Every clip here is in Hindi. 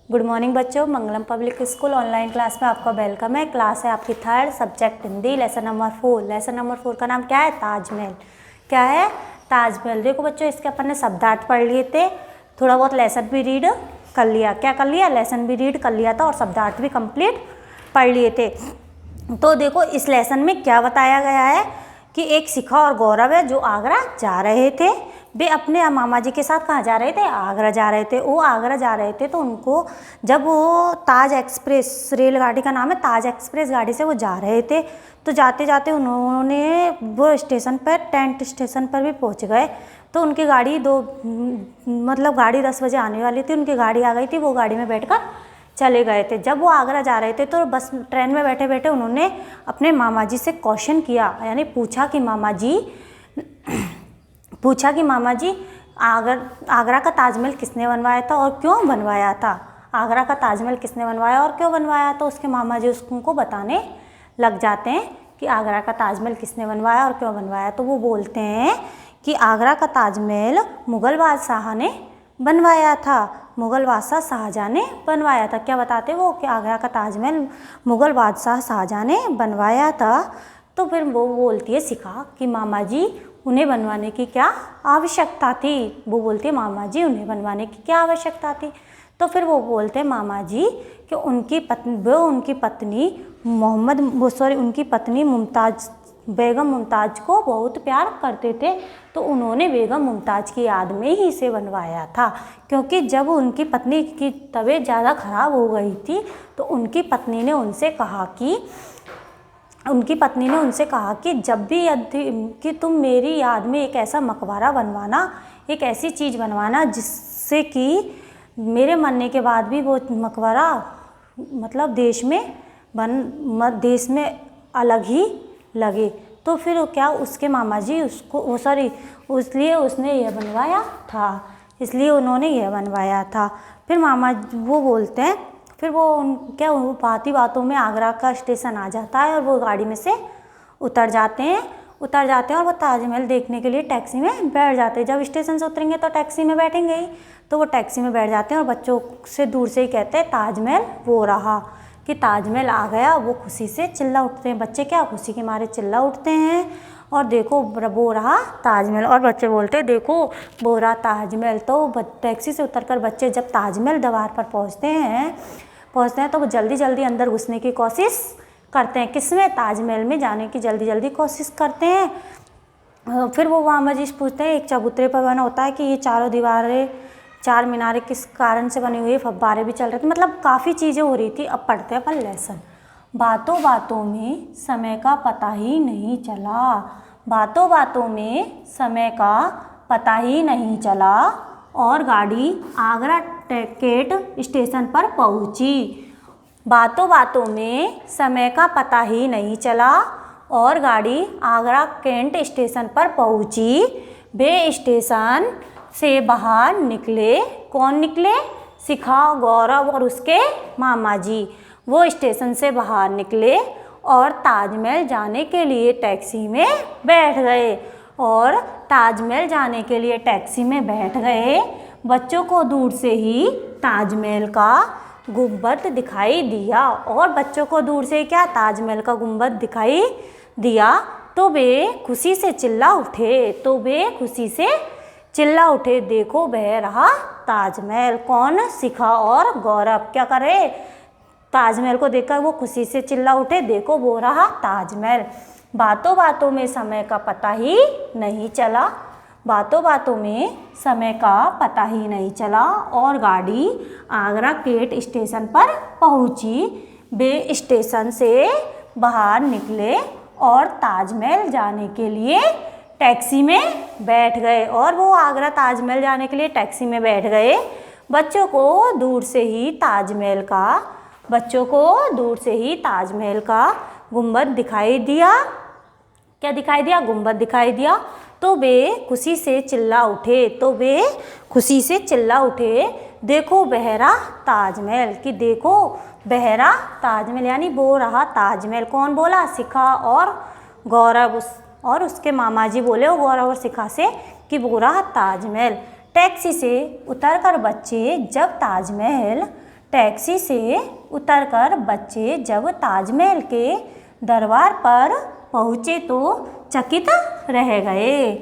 गुड मॉर्निंग बच्चों, मंगलम पब्लिक स्कूल ऑनलाइन क्लास में आपका वेलकम है। क्लास है आपकी third, subject Hindi, lesson number 4। Lesson number 4 का नाम क्या है? ताजमहल। क्या है? ताजमहल। देखो बच्चों, इसके अपन ने शब्दार्थ पढ़ लिए थे, थोड़ा बहुत लेसन भी रीड कर लिया। क्या कर लिया? लेसन भी रीड कर लिया था और शब्दार्थ भी कंप्लीट पढ़ लिए थे। तो देखो इस लेसन में क्या बताया गया है कि एक शिखा और गौरव है जो आगरा जा रहे थे। वे अपने मामा जी के साथ कहाँ जा रहे थे? आगरा जा रहे थे। वो आगरा जा रहे थे तो उनको जब वो ताज एक्सप्रेस, रेलगाड़ी का नाम है ताज एक्सप्रेस, गाड़ी से वो जा रहे थे तो जाते जाते उन्होंने वो स्टेशन पर, टेंट स्टेशन पर भी पहुंच गए। तो उनकी गाड़ी गाड़ी 10 बजे आने वाली थी, उनकी गाड़ी आ गई थी, वो गाड़ी में बैठकर चले गए थे। जब वो आगरा जा रहे थे तो बस ट्रेन में बैठे बैठे उन्होंने अपने मामा जी से क्वेश्चन किया, यानी पूछा कि मामा जी आगरा का ताजमहल किसने बनवाया था और क्यों बनवाया था? आगरा का ताजमहल किसने बनवाया और क्यों बनवाया? तो उसके मामा जी उसको बताने लग जाते हैं कि आगरा का ताजमहल किसने बनवाया और क्यों बनवाया। तो वो बोलते हैं कि आगरा का ताजमहल मुग़ल बादशाह ने बनवाया था, मुग़ल बादशाह शाहजहाँ ने बनवाया था। क्या बताते वो कि आगरा का ताजमहल मुग़ल बादशाह शाहजहाँ ने बनवाया था। तो फिर वो बोलती है शिखा कि मामा जी उन्हें बनवाने की क्या आवश्यकता थी? वो बोलती है मामा जी उन्हें बनवाने की क्या आवश्यकता थी? तो फिर वो बोलते हैं मामा जी कि उनकी पत्नी बेगम मुमताज़ को बहुत प्यार करते थे, तो उन्होंने बेगम मुमताज़ की याद में ही इसे बनवाया था। क्योंकि जब उनकी पत्नी की तबीयत ज़्यादा ख़राब हो गई थी तो उनकी पत्नी ने उनसे कहा कि जब भी कि तुम मेरी याद में एक ऐसा मकबरा बनवाना, एक ऐसी चीज़ बनवाना जिससे कि मेरे मरने के बाद भी वो मकबरा मतलब देश में अलग ही लगे। तो फिर क्या उसके मामा जी इसलिए उसने यह बनवाया था, इसलिए उन्होंने यह बनवाया था। फिर मामा वो बोलते हैं, फिर वो बातों में आगरा का स्टेशन आ जाता है और वो गाड़ी में से उतर जाते हैं और वो ताजमहल देखने के लिए टैक्सी में बैठ जाते हैं। जब स्टेशन से उतरेंगे तो टैक्सी में बैठेंगे ही, तो वो टैक्सी में बैठ जाते हैं और बच्चों से दूर से ही कहते हैं ताजमहल वो रहा, कि ताजमहल आ गया। वो खुशी से चिल्ला उठते हैं, बच्चे क्या खुशी के मारे चिल्ला उठते हैं और देखो वो रहा ताजमहल। और बच्चे बोलते हैं देखो वो रहा ताजमहल। तो टैक्सी से उतरकर बच्चे जब ताजमहल द्वार पर पहुंचते हैं तो वो जल्दी जल्दी अंदर घुसने की कोशिश करते हैं। किसमें? ताजमहल में जाने की जल्दी जल्दी कोशिश करते हैं। फिर वो मामा जी से पूछते हैं, एक चबूतरे पर बना होता है कि ये चार मीनारें किस कारण से बनी हुई है? फव्वारे भी चल रहे थे, मतलब काफ़ी चीज़ें हो रही थी। अब पढ़ते हैं अपन लेसन। बातों बातों में समय का पता ही नहीं चला, बातों बातों में समय का पता ही नहीं चला और गाड़ी आगरा टिकट स्टेशन पर पहुंची। बातों बातों में समय का पता ही नहीं चला और गाड़ी आगरा कैंट स्टेशन पर पहुंची। वे स्टेशन से बाहर निकले। कौन निकले? शिखा, गौरव और उसके मामा जी। वो स्टेशन से बाहर निकले और ताजमहल जाने के लिए टैक्सी में बैठ गए। बच्चों को दूर से ही ताजमहल का गुंबद दिखाई दिया और बच्चों को दूर से क्या ताजमहल का गुंबद दिखाई दिया तो वे खुशी से चिल्ला उठे, देखो बह रहा ताजमहल। कौन? शिखा और गौरव क्या करे? ताजमहल को देखकर वो खुशी से चिल्ला उठे, देखो वो रहा ताजमहल। बातों बातों में समय का पता ही नहीं चला, बातों बातों में समय का पता ही नहीं चला और गाड़ी आगरा गेट स्टेशन पर पहुंची। वे स्टेशन से बाहर निकले और ताजमहल जाने के लिए टैक्सी में बैठ गए बच्चों को दूर से ही ताजमहल का गुंबद दिखाई दिया। क्या दिखाई दिया? गुंबद दिखाई दिया। तो वे खुशी से चिल्ला उठे, देखो बहरा ताजमहल, कि देखो बहरा ताजमहल, यानी वो रहा ताजमहल। कौन बोला? शिखा और गौरव और उसके मामा जी बोले गौरव और शिखा से कि वो रहा ताजमहल। टैक्सी से उतरकर बच्चे जब ताजमहल टैक्सी से उतरकर बच्चे जब ताजमहल के दरबार पर पहुँचे तो चकित रह गए।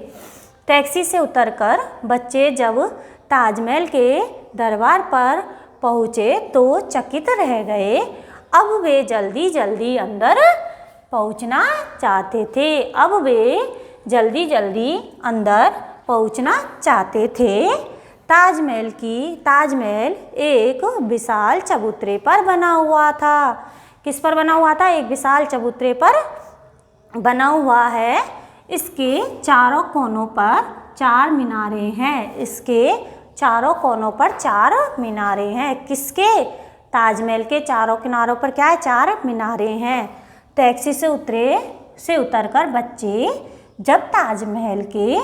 टैक्सी से उतरकर बच्चे जब ताजमहल के दरबार पर पहुँचे तो चकित रह गए। अब वे जल्दी जल्दी अंदर पहुँचना चाहते थे। अब वे जल्दी जल्दी अंदर पहुँचना चाहते थे। ताजमहल एक विशाल चबूतरे पर बना हुआ था। किस पर बना हुआ था? एक विशाल चबूतरे पर बना हुआ है। इसके चारों कोनों पर 4 मीनारे हैं। इसके चारों कोनों पर 4 मीनारे हैं। किसके? ताजमहल के चारों किनारों पर क्या है? 4 मीनारे हैं। टैक्सी से उतरकर बच्चे जब ताजमहल के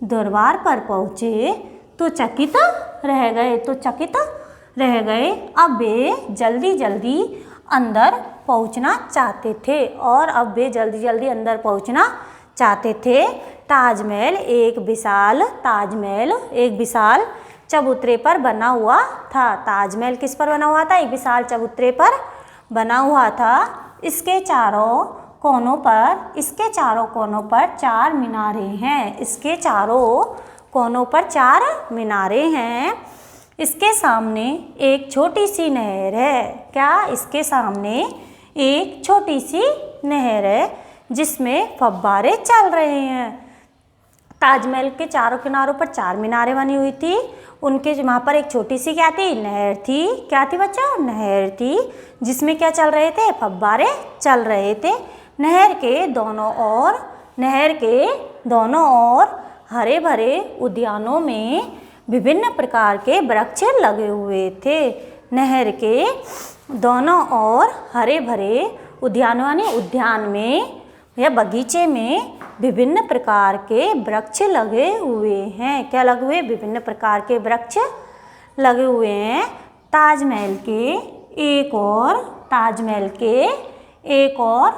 दरबार पर पहुँचे तो चकित रह गए। अब वे जल्दी जल्दी अंदर पहुँचना चाहते थे ताजमहल एक विशाल चबूतरे पर बना हुआ था। ताजमहल किस पर बना हुआ था? एक विशाल चबूतरे पर बना हुआ था। इसके चारों कोनों पर 4 मीनारे हैं। इसके चारों कोनों पर 4 मीनारे हैं। इसके सामने एक छोटी सी नहर है। क्या? इसके सामने एक छोटी सी नहर है जिसमें फव्वारे चल रहे हैं। ताजमहल के चारों किनारों पर 4 मीनारें बनी हुई थी। उनके वहाँ पर एक छोटी सी क्या थी? नहर थी। क्या थी बच्चों? नहर थी जिसमें क्या चल रहे थे? फव्वारे चल रहे थे। नहर के दोनों ओर हरे भरे उद्यानों में विभिन्न प्रकार के वृक्ष लगे हुए थे। नहर के दोनों ओर हरे भरे उद्यान में या बगीचे में विभिन्न प्रकार के वृक्ष लगे हुए हैं। क्या लगे हुए? विभिन्न प्रकार के वृक्ष लगे हुए हैं। ताजमहल के एक और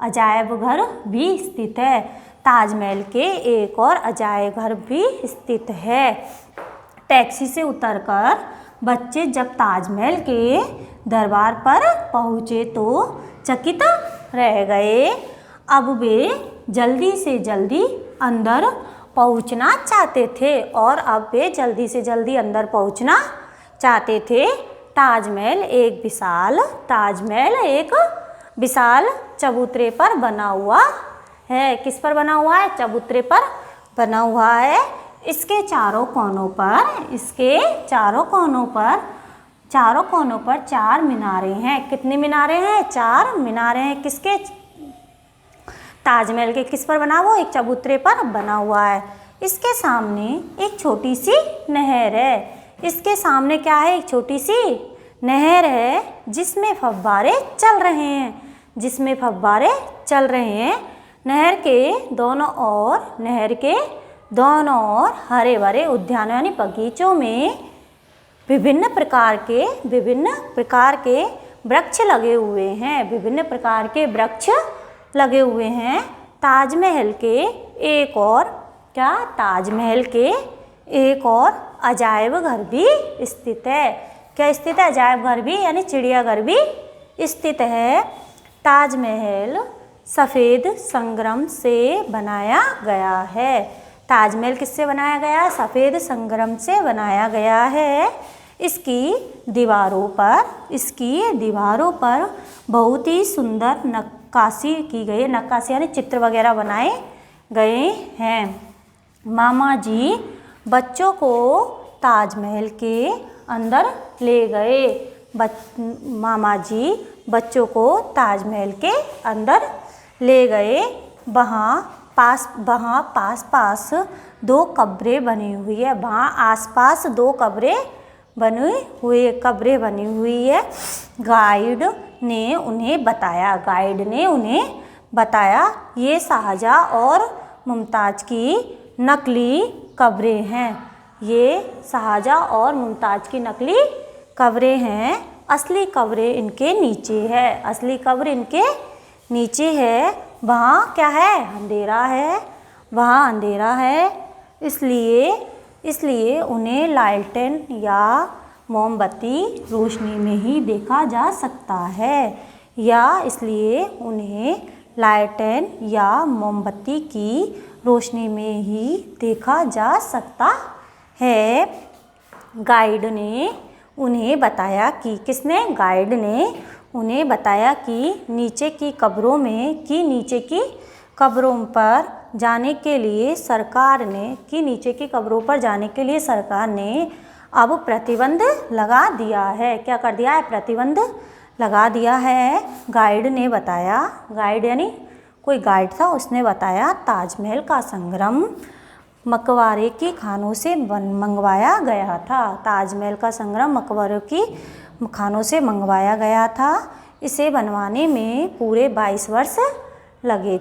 अजायब घर भी स्थित है। ताजमहल के एक और अजायब घर भी स्थित है। टैक्सी से उतरकर बच्चे जब ताजमहल के दरबार पर पहुँचे तो चकित रह गए। अब वे जल्दी से जल्दी अंदर पहुँचना चाहते थे। ताजमहल एक विशाल चबूतरे पर बना हुआ है। किस पर बना हुआ है? चबूतरे पर बना हुआ है। इसके चारों कोनों पर 4 मीनारे हैं। कितनी मीनारे हैं? 4 मीनारे हैं। किसके? ताजमहल के। किस पर बना हुआ? एक चबूतरे पर बना हुआ है। इसके सामने एक छोटी सी नहर है। इसके सामने क्या है? एक छोटी सी नहर है जिसमें फव्वारे चल रहे हैं। नहर के दोनों ओर हरे भरे उद्यान यानी बगीचों में विभिन्न प्रकार के वृक्ष लगे हुए हैं। ताजमहल के एक और अजायब घर भी स्थित है। क्या स्थित है? अजायब घर भी यानी चिड़ियाघर भी स्थित है। ताजमहल सफ़ेद संगमरमर से बनाया गया है। ताजमहल किससे बनाया गया? सफ़ेद संगमरमर से बनाया गया है। इसकी दीवारों पर बहुत ही सुंदर नक्काशी की गई है। नक्काशी यानी चित्र वगैरह बनाए गए हैं। मामा जी बच्चों को ताजमहल के अंदर ले गए। मामा जी बच्चों को ताजमहल के अंदर ले गए। वहाँ पास 2 कब्रें बनी हुई है। वहाँ आसपास 2 कब्रें बनी हुई है। गाइड ने उन्हें बताया ये शाहजहाँ और मुमताज़ की नकली कब्रें हैं। ये शाहजहाँ और मुमताज़ की नकली कब्रें हैं। असली कब्रें इनके नीचे है। वहाँ क्या है? अंधेरा है। इसलिए उन्हें लालटेन या मोमबत्ती रोशनी में ही देखा जा सकता है, या इसलिए उन्हें लालटेन या मोमबत्ती की रोशनी में ही देखा जा सकता है। गाइड ने उन्हें बताया कि गाइड ने उन्हें बताया कि नीचे की कब्रों पर जाने के लिए सरकार ने अब प्रतिबंध लगा दिया है। क्या कर दिया है? प्रतिबंध लगा दिया है। गाइड ने बताया, गाइड यानी कोई गाइड था, उसने बताया ताजमहल का संग्रह मकबरे की खानों से मंगवाया गया था। ताजमहल का संग्रह मकबरों की खानों से मंगवाया गया था। इसे बनवाने में पूरे 22 वर्ष लगे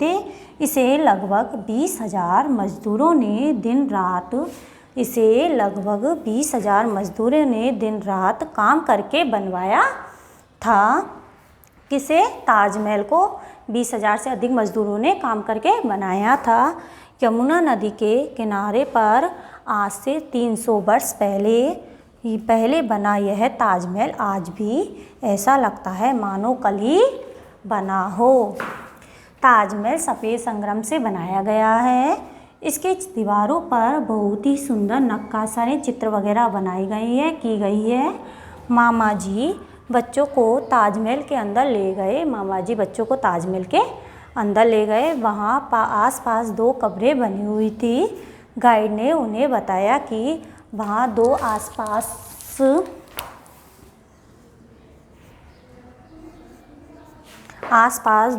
थे। इसे लगभग 20,000 मजदूरों ने दिन रात काम करके बनवाया था। ताजमहल को 20,000 से अधिक मजदूरों ने काम करके बनाया था। यमुना नदी के किनारे पर आज से 300 वर्ष पहले बना यह ताजमहल आज भी ऐसा लगता है मानो कल ही बना हो। ताजमहल सफ़ेद संगमरमर से बनाया गया है। इसके दीवारों पर बहुत ही सुंदर नक्काशी चित्र वगैरह की गई है। मामा जी बच्चों को ताजमहल के अंदर ले गए। वहाँ आस-पास 2 कब्रें बनी हुई थी। गाइड ने उन्हें बताया कि वहाँ 2 आस-पास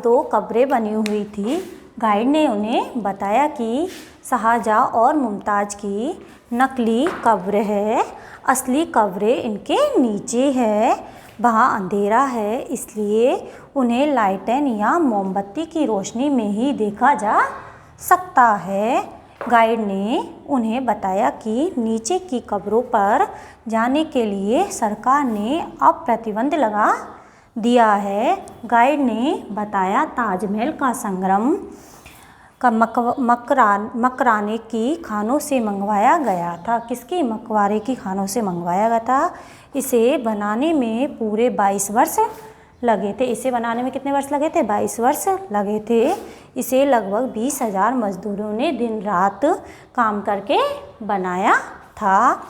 2 कब्रें बनी हुई थी। गाइड ने उन्हें बताया कि शाहजहाँ और मुमताज़ की नकली कब्र है, असली कब्रें इनके नीचे है। वहाँ अंधेरा है, इसलिए उन्हें लालटेन या मोमबत्ती की रोशनी में ही देखा जा सकता है। गाइड ने उन्हें बताया कि नीचे की कब्रों पर जाने के लिए सरकार ने अब प्रतिबंध लगा दिया है। गाइड ने बताया ताजमहल का संग्रह मकबरे की खानों से मंगवाया गया था। किसकी? मकबरे की खानों से मंगवाया गया था। इसे बनाने में पूरे 22 वर्ष लगे थे। इसे बनाने में कितने वर्ष लगे थे? 22 वर्ष लगे थे। इसे लगभग 20,000 मजदूरों ने दिन रात काम करके बनाया था।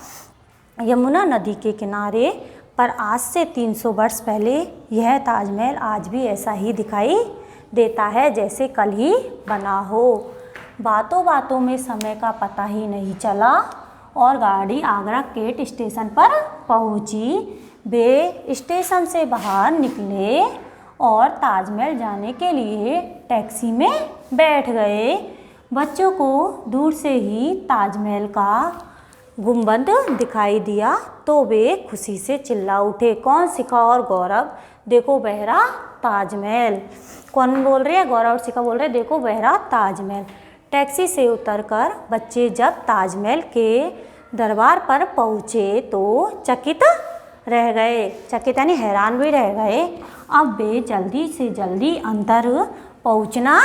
यमुना नदी के किनारे पर आज से 300 वर्ष पहले यह ताजमहल आज भी ऐसा ही दिखाई देता है जैसे कल ही बना हो। बातों बातों में समय का पता ही नहीं चला और गाड़ी आगरा गेट स्टेशन पर पहुंची। वे स्टेशन से बाहर निकले और ताजमहल जाने के लिए टैक्सी में बैठ गए। बच्चों को दूर से ही ताजमहल का गुंबद दिखाई दिया तो वे खुशी से चिल्ला उठे। कौन? शिखा और गौरव। देखो बहरा ताजमहल। कौन बोल रहे हैं? गौरव और शिखा बोल रहे हैं देखो बहरा ताजमहल। टैक्सी से उतरकर बच्चे जब ताजमहल के दरबार पर पहुँचे तो चकित रह गए। चकित यानी हैरान भी रह गए। अब वे जल्दी से जल्दी अंदर पहुँचना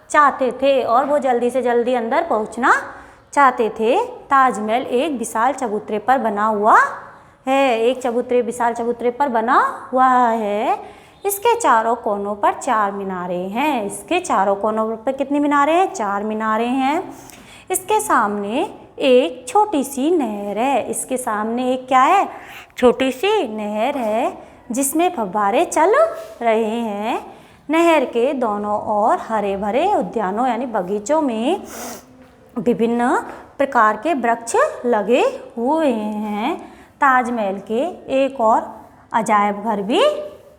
चाहते थे और वो जल्दी से जल्दी अंदर पहुँचना चाहते थे। ताजमहल एक विशाल चबूतरे पर बना हुआ है। विशाल चबूतरे पर बना हुआ है। इसके चारों कोनों पर 4 मीनारें हैं। इसके चारों कोनों पर कितनी मीनारें हैं? 4 मीनारें हैं। इसके सामने एक छोटी सी नहर है। इसके सामने एक क्या है? छोटी सी नहर है जिसमें फव्वारे चल रहे हैं। नहर के दोनों ओर हरे भरे उद्यानों यानी बगीचों में विभिन्न प्रकार के वृक्ष लगे हुए हैं। ताजमहल के एक और अजायब घर भी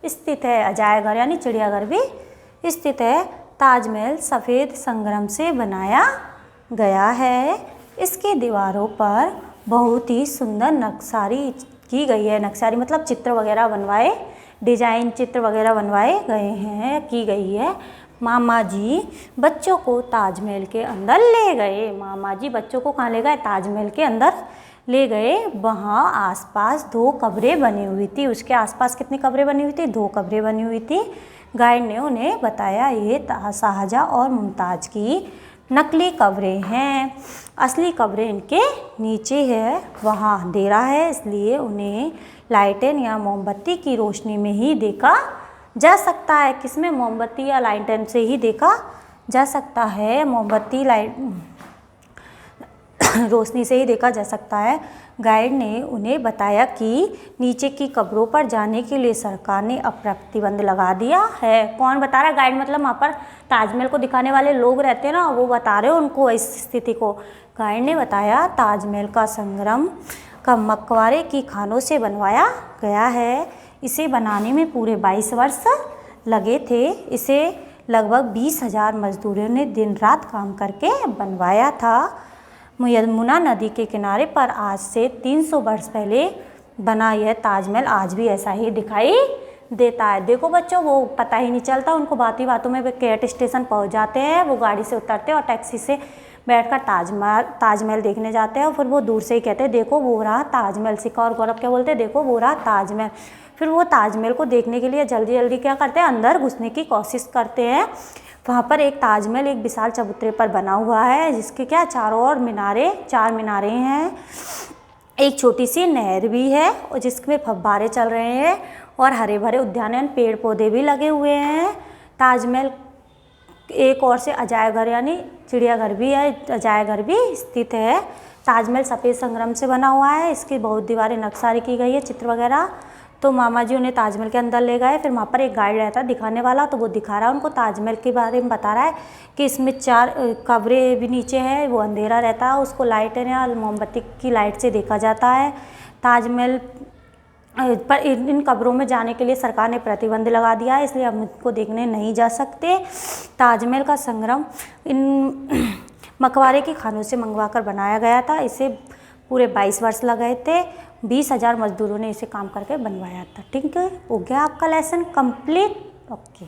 स्थित है। अजायब घर यानी चिड़ियाघर भी स्थित है। ताजमहल सफ़ेद संगमरमर से बनाया गया है। इसकी दीवारों पर बहुत ही सुंदर नक्काशी की गई है। नक्काशी मतलब चित्र वगैरह बनवाए, डिजाइन चित्र वगैरह बनवाए गए हैं, की गई है। मामा जी बच्चों को ताजमहल के अंदर ले गए। मामा जी बच्चों को कहाँ ले गए? ताजमहल के अंदर ले गए। वहाँ आसपास 2 कब्रें बनी हुई थी। उसके आसपास कितनी कब्रें बनी हुई थी? 2 कब्रें बनी हुई थी। गाइड ने उन्हें बताया ये शाहजहाँ और मुमताज़ की नकली कब्रें हैं, असली कब्रें इनके नीचे है, वहाँ अंधेरा है, इसलिए उन्हें लालटेन या मोमबत्ती की रोशनी में ही देखा जा सकता है। किसमें? मोमबत्ती या लालटेन से ही देखा जा सकता है, मोमबत्ती लाइट रोशनी से ही देखा जा सकता है। गाइड ने उन्हें बताया कि नीचे की कब्रों पर जाने के लिए सरकार ने अब प्रतिबंध लगा दिया है। कौन बता रहा है? गाइड मतलब वहाँ पर ताजमहल को दिखाने वाले लोग रहते हैं ना, वो बता रहे हो उनको इस स्थिति को। गाइड ने बताया ताजमहल का संगम का मकबरे की खानों से बनवाया गया है। इसे बनाने में पूरे 22 वर्ष लगे थे। इसे लगभग 20,000 मजदूरों ने दिन रात काम करके बनवाया था। यमुना नदी के किनारे पर आज से 300 वर्ष पहले बना यह ताजमहल आज भी ऐसा ही दिखाई देता है। देखो बच्चों, वो पता ही नहीं चलता उनको, बातों बातों में वे कैट स्टेशन पहुंच जाते हैं, वो गाड़ी से उतरते हैं और टैक्सी से बैठकर ताजमहल देखने जाते हैं और फिर वो दूर से ही कहते हैं देखो वो रहा ताजमहल। सिक्का और गौरव क्या बोलते हैं? देखो वो रहा ताजमहल। फिर वो ताजमहल को देखने के लिए जल्दी जल्दी क्या करते हैं? अंदर घुसने की कोशिश करते हैं। वहाँ पर एक ताजमहल एक विशाल चबूतरे पर बना हुआ है, जिसके क्या चारों ओर चार मीनारे हैं। एक छोटी सी नहर भी है और जिसमें फव्वारे चल रहे हैं और हरे भरे उद्यान पेड़ पौधे भी लगे हुए हैं। ताजमहल एक और से अजायब घर यानी चिड़ियाघर भी है, अजायब घर भी स्थित है। ताजमहल सफ़ेद संगमरमर से बना हुआ है, इसकी बहुत दीवारें नक्काशी की गई है, चित्र वगैरह। तो मामा जी उन्हें ताजमहल के अंदर ले गए। फिर वहाँ पर एक गाइड रहता है दिखाने वाला, तो वो दिखा रहा है उनको ताजमहल के बारे में, बता रहा है कि इसमें 4 कब्रें भी नीचे है, वो अंधेरा रहता है, उसको लाइटें या मोमबत्ती की लाइट से देखा जाता है। ताजमहल पर इन कब्रों में जाने के लिए सरकार ने प्रतिबंध लगा दिया है, इसलिए हम इनको देखने नहीं जा सकते। ताजमहल का संगम इन मकबरे की खानों से मंगवा कर बनाया गया था। इसे पूरे 22 वर्ष लगे थे। 20,000 मजदूरों ने इसे काम करके बनवाया था। ठीक है, हो गया आपका लेसन कंप्लीट। ओके।